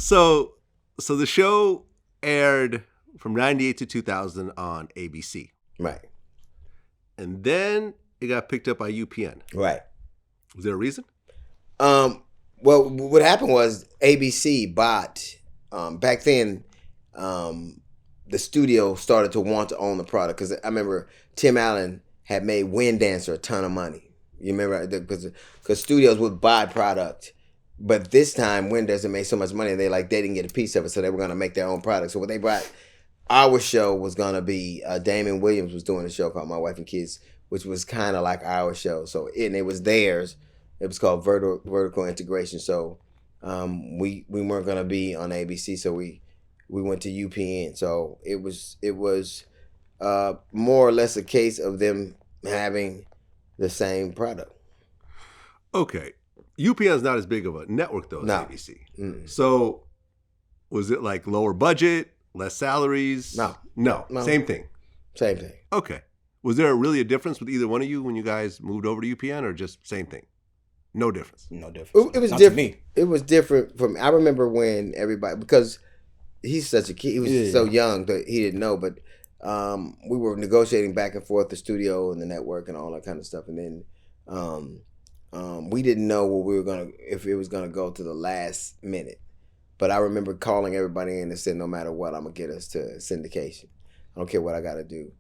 So the show aired from 98 to 2000 on ABC. Right. And then it got picked up by UPN. Right. Was there a reason? Well, what happened was ABC bought, back then, the studio started to want to own the product. Because I remember Tim Allen had made Wind Dancer a ton of money. You remember? Because studios would buy product. But this time, Wind Dancer made so much money, they didn't get a piece of it, so they were going to make their own product. So what they brought, our show was going to be, Damon Williams was doing a show called My Wife and Kids, which was kind of like our show. So it was theirs. It was called vertical integration. So we weren't going to be on ABC, so we went to UPN. So it was more or less a case of them having the same product. Okay. UPN is not as big of a network, though, as ABC. Mm-mm. So was it like lower budget, less salaries? No. Same thing. Same thing. Okay. Was there really a difference with either one of you when you guys moved over to UPN, or just same thing? No difference. No difference. It was Not different. to me. It was different from. I remember when everybody, because he's such a kid. He was so young that he didn't know. But we were negotiating back and forth the studio and the network and all that kind of stuff. And then we didn't know what we were if it was gonna go to the last minute. But I remember calling everybody in and said, no matter what, I'm gonna get us to syndication. I don't care what I got to do.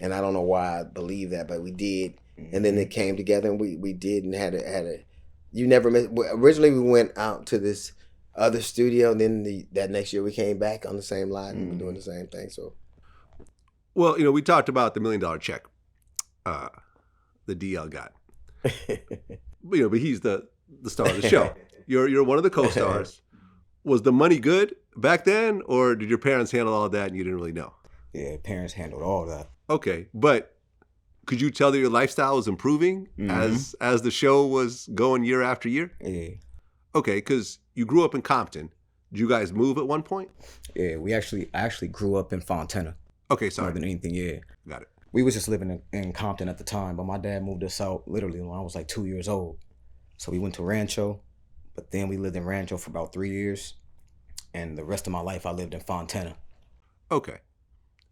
And I don't know why I believe that, but we did. And then it came together, and we did, and had a. You never miss. Originally, we went out to this other studio, and then that next year we came back on the same line and we're doing the same thing. So, well, we talked about the $1 million check the DL got. But he's the star of the show. You're one of the co-stars. Was the money good back then, or did your parents handle all that and you didn't really know? Yeah, parents handled all that. Okay, but could you tell that your lifestyle was improving as the show was going year after year? Yeah. Okay, because you grew up in Compton. Did you guys move at one point? Yeah, I actually grew up in Fontana. Okay, sorry. More than anything, yeah. Got it. We was just living in Compton at the time, but my dad moved us out literally when I was like 2 years old. So we went to Rancho, but then we lived in Rancho for about 3 years. And the rest of my life, I lived in Fontana. Okay.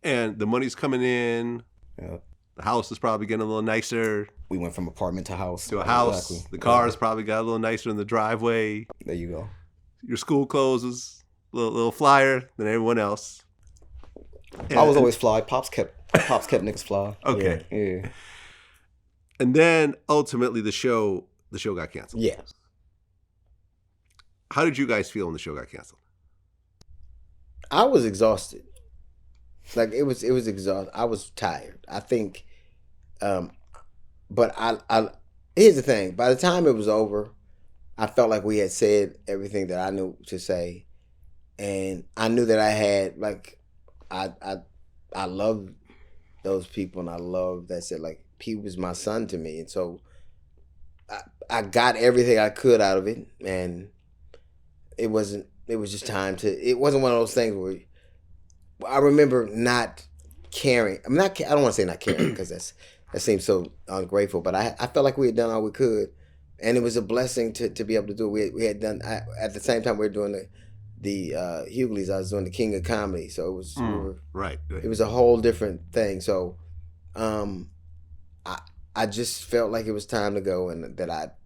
And the money's coming in. Yeah. The house is probably getting a little nicer. We went from apartment to house. To a house. Exactly. The car's probably got a little nicer in the driveway. There you go. Your school clothes was a little flyer than everyone else. And I was always fly. Pops kept niggas fly. Okay. Yeah. And then ultimately the show got canceled. yeah. How did you guys feel when the show got canceled? I was exhausted. Like it was exhausting. I was tired. I think, but I here's the thing. By the time it was over, I felt like we had said everything that I knew to say, and I knew that I had I love those people, and I love that said he was my son to me, and so I got everything I could out of it, and it was just time to. It wasn't one of those things where. I remember not caring. I don't want to say not caring because that seems so ungrateful. But I felt like we had done all we could, and it was a blessing to be able to do it. We had done at the same time we were doing the Hughleys. I was doing the King of Comedy, so it was right. It was a whole different thing. So, I just felt like it was time to go, and that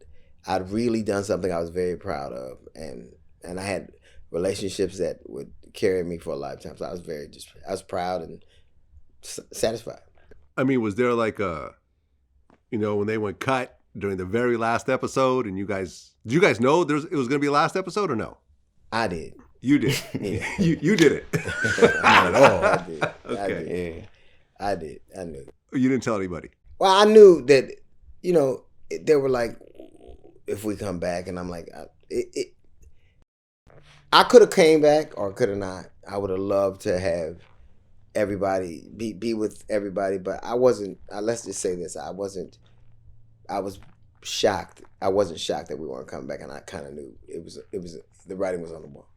I'd really done something I was very proud of, and I had relationships that would carry me for a lifetime. So I was proud and satisfied. I mean, was there like when they went cut during the very last episode, and did you guys know it was going to be a last episode or no? I did. You did. Yeah. you did it. Not at all. I did. Okay. I did. I knew. You didn't tell anybody. Well, I knew that. They were like, if we come back, and I'm like, I could have came back or could have not. I would have loved to have everybody be with everybody, but I wasn't. Let's just say this: I wasn't. I was shocked. I wasn't shocked that we weren't coming back, and I kind of knew it was. The writing was on the wall.